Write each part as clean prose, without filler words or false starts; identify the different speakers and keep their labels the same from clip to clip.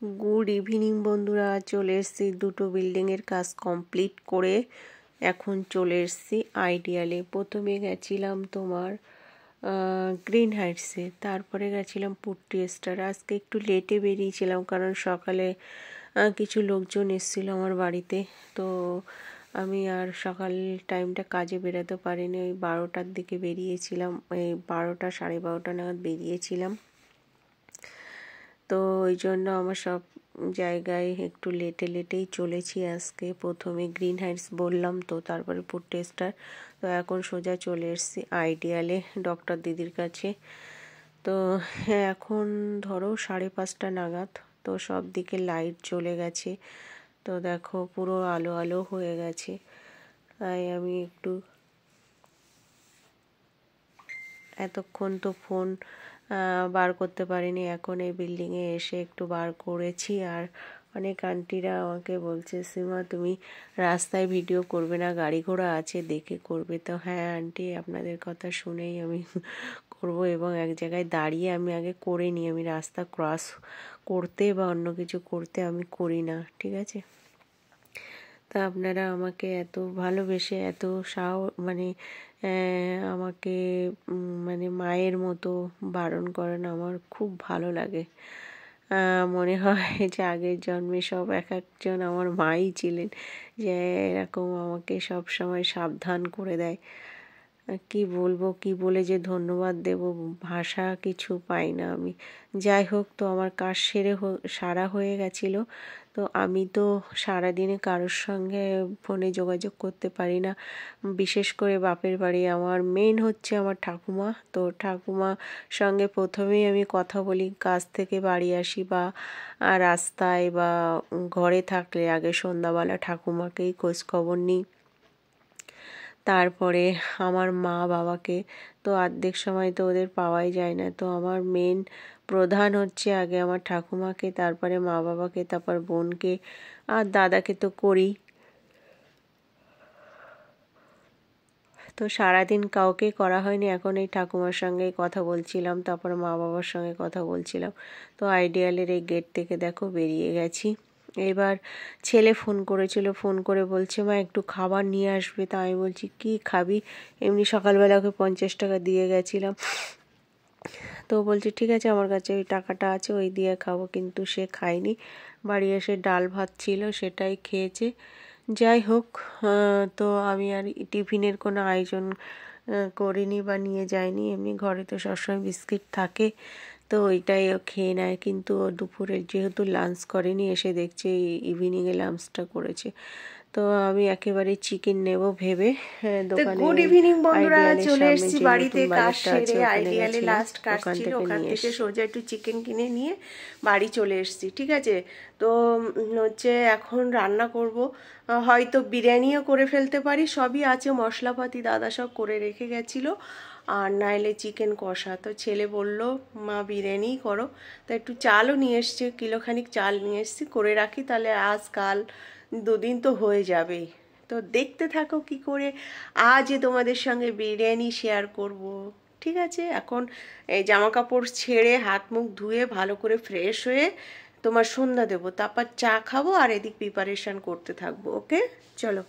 Speaker 1: Good evening বন্ধুরা, চলে এসেছি দুটো বিল্ডিংয়ের কাজ কমপ্লিট করে। এখন চলে এসেছি আইডিয়ালে। প্রথমে গেছিলাম তোমার গ্রিন হাইটসে, তারপরে গেছিলাম পুট্টি স্টার। আজকে একটু লেটে বেরিয়েছিলাম কারণ সকালে কিছু লোকজন এসেছিল আমার বাড়িতে, তো আমি আর সকাল টাইমটা কাজে বেরোতে পারিনি। ওই 12টার দিকে বেরিয়েছিলাম, ওই 12টা 12:30 নাগাদ বেরিয়েছিলাম। তো ওই জন্য আমার সব জায়গায় একটু লেটেই চলেছি আজকে। প্রথমে গ্রিন হাইটস বললাম, তো তারপরে পুট্টি স্টার। তো এখন সোজা চলে এসেছি আইডিয়ালে ডক্টর দিদির কাছে। তো এখন ধরো 5:30 নাগাদ। তো সব দিকে লাইট জ্বলে গেছে, তো দেখো পুরো আলো আলো হয়ে গেছে। তাই আমি একটু এতক্ষণ তো ফোন বার করতে পারিনি, এখন এই বিল্ডিংয়ে এসে একটু বার করেছি। আর অনেক আন্টিরা আমাকে বলছে, সীমা তুমি রাস্তায় ভিডিও করবে না, গাড়ি ঘোড়া আছে দেখে করবে। তো হ্যাঁ আন্টি, আপনাদের কথা শুনেই আমি করব। এবং এক জায়গায় দাঁড়িয়ে আমি আগে করে নিই, আমি রাস্তা ক্রস করতে বা অন্য কিছু করতে আমি করি না, ঠিক আছে? তা আপনারা আমাকে এত ভালোবেসে এত মানে আমাকে মানে মায়ের মতো বারণ করেন, আমার খুব ভালো লাগে। মনে হয় যে আগের জন্মে সব এক একজন আমার মাই ছিলেন, যে এরকম আমাকে সব সময় সাবধান করে দেয়। কি বলবো, কি বলে যে ধন্যবাদ দেব, ভাষা কিছু পাই না আমি। যাই হোক, তো আমার কাজ সারা হয়ে গেছিল। তো আমি তো সারাদিনে কারোর সঙ্গে ফোনে যোগাযোগ করতে পারি না, বিশেষ করে বাপের বাড়ি। আমার মেন হচ্ছে আমার ঠাকুমা। তো ঠাকুমার সঙ্গে প্রথমেই আমি কথা বলি, কাজ থেকে বাড়ি আসি বা রাস্তায় বা ঘরে থাকলে আগে সন্ধ্যাবেলা ঠাকুমাকেই খোঁজ খবর নিই। তারপরে আমার মা বাবাকে, তো অর্ধেক সময় তো ওদের পাওয়াই যায় না। তো আমার মেন প্রধান হচ্ছে আগে আমার ঠাকুমাকে, তারপরে মা বাবাকে, তারপর বোনকে আর দাদাকে তো করি। তো সারাদিন কাউকে করা হয়নি, এখন এই ঠাকুমার সঙ্গে কথা বলছিলাম, তারপর মা বাবার সঙ্গে কথা বলছিলাম। তো আইডিয়ালের এই গেট থেকে দেখো বেরিয়ে গেছি। এবার ছেলে ফোন করেছিল, ফোন করে বলছে মা একটু খাবার নিয়ে আসবে। তা আমি বলছি কি খাবি? এমনি সকালবেলা ওকে 50 টাকা দিয়ে গেছিলাম। তো বলছে ঠিক আছে, আমার কাছে ওই টাকাটা আছে, ওই দিয়ে খাবো। কিন্তু সে খায়নি, বাড়ি এসে ডাল ভাত ছিল সেটাই খেয়েছে। যাই হোক, তো আমি আর টিফিনের কোনো আয়োজন করিনি বা নিয়ে যাইনি। এমনি ঘরে তো সবসময় বিস্কিট থাকে, তো ওইটাই ও খেয়ে নেয়। কিন্তু ও দুপুরে যেহেতু লাঞ্চ করেনি, এসে দেখছে ইভিনিংয়ে লাঞ্চটা করেছে। তো আমি একেবারে চিকেন নেব ভেবে দোকানে
Speaker 2: গুড ইভিনিং বন্ধুরা,
Speaker 1: আইডিয়ালের
Speaker 2: চলে
Speaker 1: সামনে
Speaker 2: এসেছি
Speaker 1: যে
Speaker 2: বাড়িতে।
Speaker 1: নতুন
Speaker 2: কাজ
Speaker 1: বাজারটা আছে
Speaker 2: সেরে
Speaker 1: ওখানে
Speaker 2: আইডিয়ালে
Speaker 1: গেছিলাম,
Speaker 2: লাস্ট কাজ
Speaker 1: ওখান
Speaker 2: ছিল,
Speaker 1: থেকে
Speaker 2: ওখান
Speaker 1: নিয়ে
Speaker 2: থেকে
Speaker 1: এসছি।
Speaker 2: সোজা একটু চিকেন কিনে নিয়ে বাড়ি চলে এসেছি, ঠিক আছে? তো হচ্ছে এখন রান্না করব, হয়তো বিরিয়ানিও করে ফেলতে পারি, সবই আছে মশলাপাতি, দাদা সব করে রেখে গেছিলো। আর নাইলে চিকেন কষা। তো ছেলে বলল মা বিরিয়ানিই করো, তো একটু চালও নিয়ে এসছি, কিলোখানিক চাল নিয়ে এসছি, করে রাখি, তাহলে আজ কাল 2 দিন তো হয়ে যাবেই। তো দেখতে থাকো কি করে আজ তোমাদের সঙ্গে বিরিয়ানি শেয়ার করব, ঠিক আছে? এখন এই জামা কাপড় ছেড়ে হাত মুখ ধুয়ে ভালো করে ফ্রেশ হয়ে তোমার সন্ধ্যা দেবো, তারপর চা খাবো আর এদিক প্রিপারেশন করতে থাকবো। ওকে, চলো।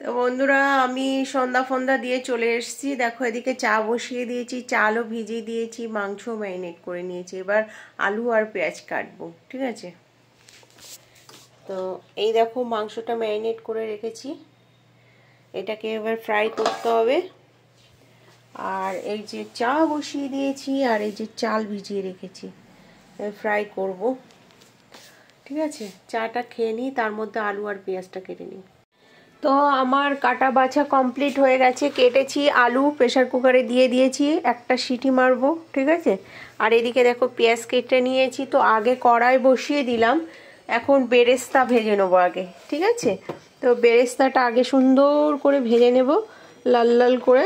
Speaker 2: তো বন্ধুরা, আমি সন্ধ্যা ফন্দা দিয়ে চলে এসেছি। দেখো এদিকে চা বসিয়ে দিয়েছি, চালও ভিজিয়ে দিয়েছি, মাংস ম্যারিনেট করে নিয়েছি। এবার আলু আর পেঁয়াজ কাটবো, ঠিক আছে? তো এই দেখো মাংসটা ম্যারিনেট করে রেখেছি, এটাকে এবার ফ্রাই করতে হবে। আর এই যে চা বসিয়ে দিয়েছি, আর এই যে চাল ভিজিয়ে রেখেছি, ফ্রাই করব, ঠিক আছে? চাটা খেয়ে নিই, তার মধ্যে আলু আর পেঁয়াজটা কেটে নিই। তো আমার কাটা বাছা কমপ্লিট হয়ে গেছে, কেটেছি আলু, প্রেসার কুকারে দিয়ে দিয়েছি, একটা সিটি মারবো, ঠিক আছে? আর এদিকে দেখো পেঁয়াজ কেটে নিয়েছি। তো আগে কড়াই বসিয়ে দিলাম, এখন বেরেস্তা ভেজে নেবো আগে, ঠিক আছে? তো বেরেস্তাটা আগে সুন্দর করে ভেজে নেব, লাল লাল করে।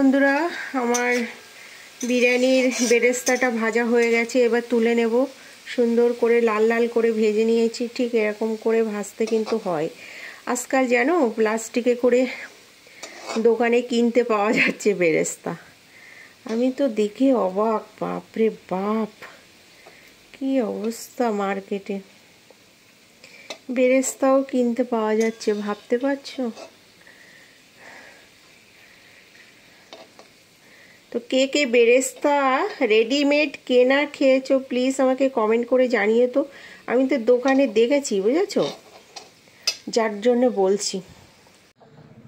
Speaker 2: বন্ধুরা, আমার বিরিয়ানির বেরেস্তাটা ভাজা হয়ে গেছে, এবার তুলে নেব। সুন্দর করে লাল লাল করে ভেজে নিয়েছি, ঠিক এরকম করে ভাজতে কিন্তু হয়। আজকাল জানো প্লাস্টিকে করে দোকানে কিনতে পাওয়া যাচ্ছে বেরেস্তা। আমি তো দেখে অবাক, বাপরে বাপ কি অবস্থা, মার্কেটে বেরেস্তাও কিনতে পাওয়া যাচ্ছে, ভাবতে পারছো? তো কে কে বেরেস্তা রেডিমেড কেনা খেয়েছো প্লিজ আমাকে কমেন্ট করে জানিয়ে। তো আমি তো দোকানে দেখেছি, বুঝেছো, যার জন্য বলছি।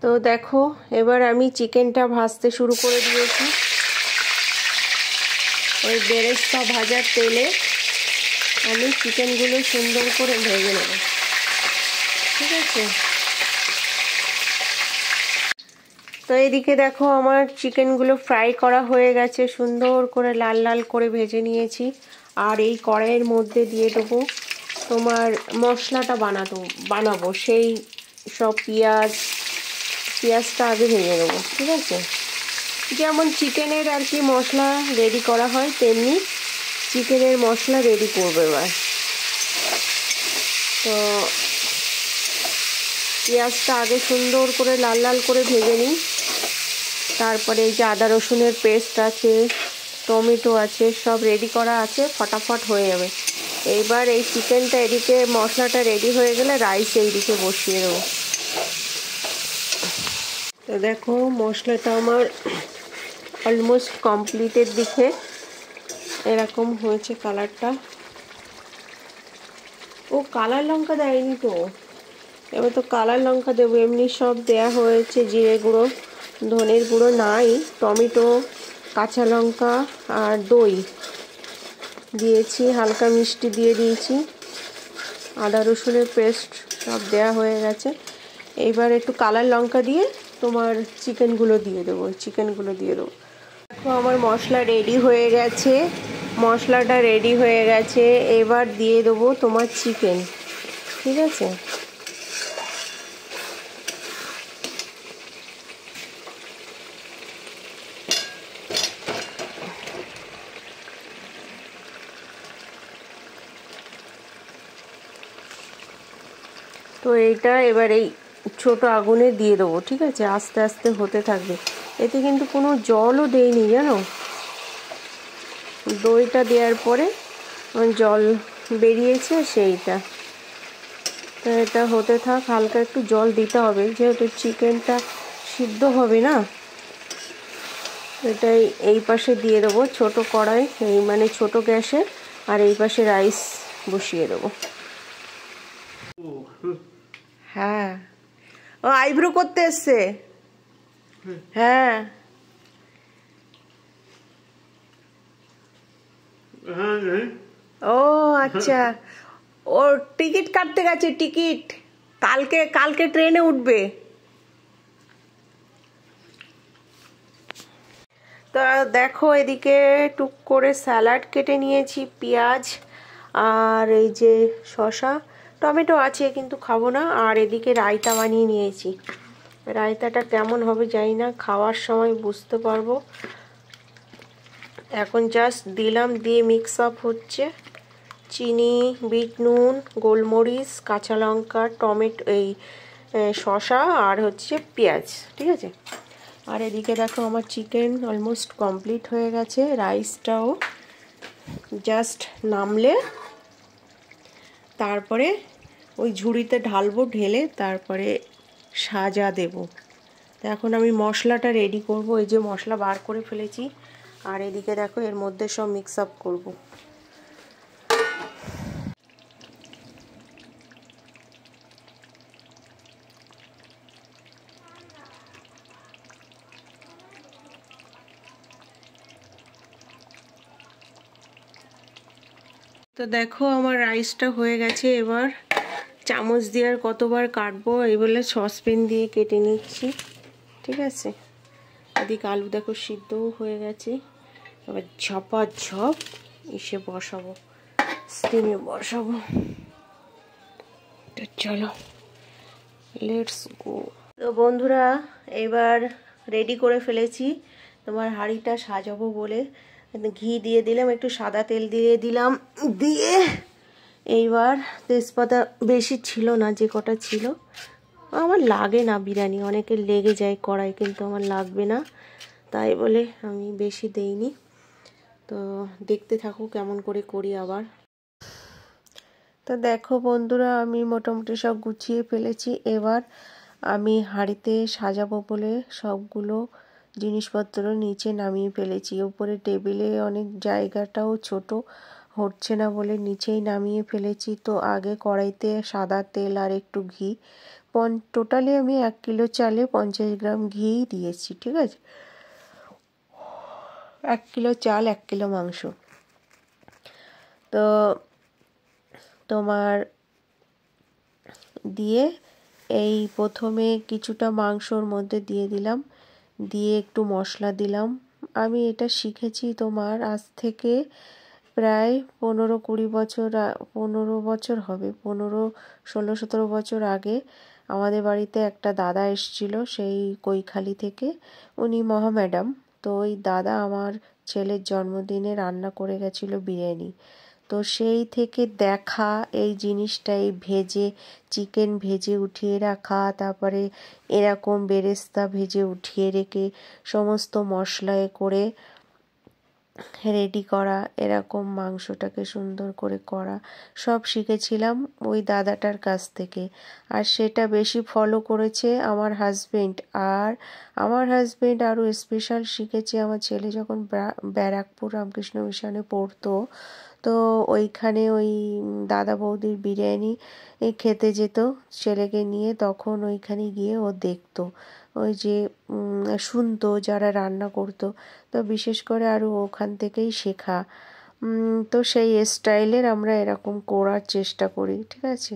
Speaker 2: তো দেখো এবার আমি চিকেনটা ভাজতে শুরু করে দিয়েছি। ওই বেরেস্তা ভাজার তেলে আমি চিকেনগুলো সুন্দর করে ভেজে নেব, ঠিক আছে? তো এদিকে দেখো আমার চিকেনগুলো ফ্রাই করা হয়ে গেছে, সুন্দর করে লাল লাল করে ভেজে নিয়েছি। আর এই কড়াইয়ের মধ্যে দিয়ে দেবো তোমার মশলাটা বানাবো সেই সব পেঁয়াজটা আগে ভেজে নেবো, ঠিক আছে? যেমন চিকেনের আর কি মশলা রেডি করা হয় তেমনি চিকেনের মশলা রেডি করবো এবার। তো পেঁয়াজটা আগে সুন্দর করে লাল লাল করে ভেজে নিই। তারপরে এই যে আদা রসুনের পেস্ট আছে, টমেটো আছে, সব রেডি করা আছে, ফটাফট হয়ে যাবে। এইবার এই চিকেনটা এদিকে মশলাটা রেডি হয়ে গেলে রাইস এইদিকে বসিয়ে দেবো। তো দেখো মশলাটা আমার অলমোস্ট কমপ্লিটের দিকে, এরকম হয়েছে কালারটা। ও কালার লঙ্কা দেয়নি তো, এবার তো কালার লঙ্কা দেবো। এমনি সব দেয়া হয়েছে, জিরে গুঁড়ো, ধনের গুঁড়ো নাই, টমেটো, কাঁচা লঙ্কা আর দই দিয়েছি, হালকা মিষ্টি দিয়ে দিয়েছি, আদা রসুনের পেস্ট সব দেয়া হয়ে গেছে। এইবার একটু কালার লঙ্কা দিয়ে তোমার চিকেনগুলো দিয়ে দেবো। দেখো আমার মশলা রেডি হয়ে গেছে, মশলাটা রেডি হয়ে গেছে। এবার দিয়ে দেবো তোমার চিকেন, ঠিক আছে? তো এইটা এবার এই ছোট আগুনে দিয়ে দেবো, ঠিক আছে? আস্তে আস্তে হতে থাকবে। এতে কিন্তু কোনো জলও দেইনি, জানো, দইটা দেওয়ার পরে জল বেরিয়েছে সেইটা। তো এটা হতে থাক, হালকা একটু জল দিতে হবে যেহেতু চিকেনটা সিদ্ধ হবে না। এটাই এই পাশে দিয়ে দেবো ছোট কড়াই, এই মানে ছোট গ্যাসে, আর এই পাশে রাইস বসিয়ে দেবো। হ্যাঁ, ও আইব্রো করতে এসছে। হ্যাঁ ও আচ্ছা, ওর টিকিট কাটতে গেছে, টিকিট কালকে ট্রেনে উঠবে। তা দেখো এদিকে টুক করে স্যালাড কেটে নিয়েছি, পেঁয়াজ আর এই যে শসা, টমেটো আছে কিন্তু খাবো না। আর এদিকে রায়তা বানিয়ে নিয়েছি। রায়তাটা কেমন হবে জানি না, খাওয়ার সময় বুঝতে পারবো। এখন জাস্ট দিলাম, দিয়ে মিক্স আপ হচ্ছে। চিনি, বিট নুন, গোলমরিচ, কাঁচা লঙ্কা, টমেটো, এই শসা আর হচ্ছে পেঁয়াজ, ঠিক আছে? আর এদিকে দেখো আমার চিকেন অলমোস্ট কমপ্লিট হয়ে গেছে। রাইসটাও জাস্ট নামলে তারপরে ওই ঝুড়িতে ঢালবো, ঢেলে তারপরে সাজা দেব। তো এখন আমি মশলাটা রেডি করব। এই যে মশলা বার করে ফেলেছি, আর এদিকে দেখো এর মধ্যে সব মিক্স আপ করব। তো দেখো আমার রাইসটা হয়ে গেছে। এবার চামচ দিয়ে আর কতবার কাটবো, এই বলে সসপ্যান দিয়ে কেটে নিচ্ছি, ঠিক আছে? এদিকে আলু দেখো সিদ্ধও হয়ে গেছে। এবার ঝপাঝপ এসে বসাবো, স্টিমে বসাবো। তো চলো লেটস গো। তো বন্ধুরা এবার রেডি করে ফেলেছি তোমার হাঁড়িটা সাজাবো বলে। ঘি দিয়ে দিলাম, একটু সাদা তেল দিয়ে দিলাম, দিয়ে এইবার তেজপাতা বেশি ছিল না, যে কটা ছিল। আমার লাগে না বিরিয়ানি, অনেকের লেগে যায় কড়াই, কিন্তু আমার লাগবে না, তাই বলে আমি বেশি দেইনি। তো দেখতে থাকো কেমন করে করি আবার। তো দেখো বন্ধুরা, আমি মোটামুটি সব গুছিয়ে ফেলেছি। এবার আমি হাঁড়িতে সাজাবো বলে সবগুলো জিনিসপত্র নিচে নামিয়ে ফেলেছি। উপরে টেবিলে অনেক জায়গাটাও ছোট হচ্ছে না বলে নিচেই নামিয়ে ফেলেছি। তো আগে কড়াইতে সাদা তেল আর একটু ঘি, টোটালি আমি 1 কিলো চালে 50 গ্রাম ঘি দিয়েছি, ঠিক আছে। 1 কিলো চাল 1 কিলো মাংস। তো তোমার দিয়ে এই প্রথমে কিছুটা মাংসর মধ্যে দিয়ে দিলাম, দিয়ে একটু মশলা দিলাম। আমি এটা শিখেছি তোমার আজ থেকে প্রায় 15-20 বছর, 15 বছর হবে, 15-16-17 বছর আগে আমাদের বাড়িতে একটা দাদা এসেছিল সেই কৈখালি থেকে, উনি মহাম্যাডাম। তো ওই দাদা আমার ছেলের জন্মদিনে রান্না করে গেছিলো বিরিয়ানি। তো সেই থেকে দেখা এই জিনিসটা, এই ভেজে চিকেন ভেজে উঠিয়ে রাখা, তারপরে এরকম বেরেস্তা ভেজে উঠিয়ে রেখে সমস্ত মশলায় করে রেডি করা, এরকম মাংসটাকে সুন্দর করে করা, সব শিখেছিলাম ওই দাদাটার কাছ থেকে। আর সেটা বেশি ফলো করেছে আমার হাজবেন্ড। আর আমার হাজবেন্ড আরও স্পেশাল শিখেছে আমার ছেলে যখন ব্যারাকপুর রামকৃষ্ণ মিশনে পড়তো, তো ওইখানে ওই দাদা বৌদির বিরিয়ানি খেতে যেত ছেলেকে নিয়ে, তখন ওইখানে গিয়ে ও দেখতো, ওই যে শুনতো যারা রান্না করতো। তো বিশেষ করে আরও ওখান থেকেই শেখা। তো সেই স্টাইলের আমরা এরকম করার চেষ্টা করি, ঠিক আছে।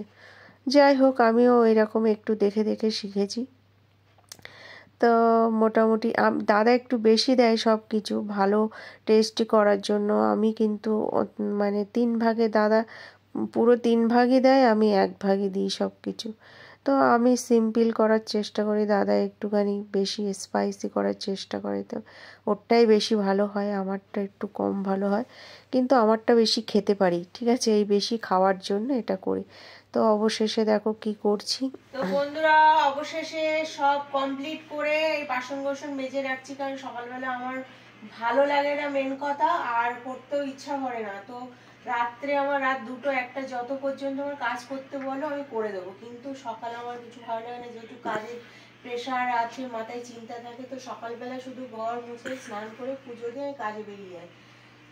Speaker 2: যাই হোক, আমিও এরকম একটু দেখে দেখে শিখেছি। তো মোটামুটি দাদা একটু বেশি দেয় সব কিছু ভালো টেস্টি করার জন্য। আমি কিন্তু মানে 3 ভাগে, দাদা পুরো 3 ভাগই দেয়, আমি 1 ভাগই দিই সব কিছু। তো আমি সিম্পল করার চেষ্টা করি, দাদা একটুখানি বেশি স্পাইসি করার চেষ্টা করে। তো ওরটাই বেশি ভালো হয়, আমারটা একটু কম ভালো হয়, কিন্তু আমারটা বেশি খেতে পারি, ঠিক আছে, এই বেশি খাওয়ার জন্য এটা করি। তো অবশেষে দেখো কি করছি। তো বন্ধুরা, অবশেষে সব কমপ্লিট করে এই বাসন কোসন মেজে রাখছি, কারণ সকালবেলা আমার ভালো লাগে না মেন কথা, আর করতেও ইচ্ছা করে না। তো রাত্রে আমার রাত 2-1 যত পর্যন্ত আমার কাজ করতে বলো আমি করে দেবো, কিন্তু সকালে আমার কিছু ভালো লাগে না, যেহেতু কাজের প্রেশার আছে, মাথায় চিন্তা থাকে। তো সকালবেলা শুধু ঘর মুছে স্নান করে পুজো দিয়ে আমি কাজে বেরিয়ে যাই।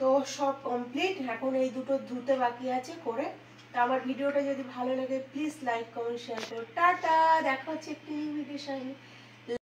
Speaker 2: তো সব কমপ্লিট, এখন এই দুটো ধুতে বাকি আছে করে। তো আমার ভিডিওটা যদি ভালো লাগে প্লিজ লাইক কমেন্ট শেয়ার করো। টাটা, দেখা হচ্ছে একটি ভিডিওর সঙ্গে।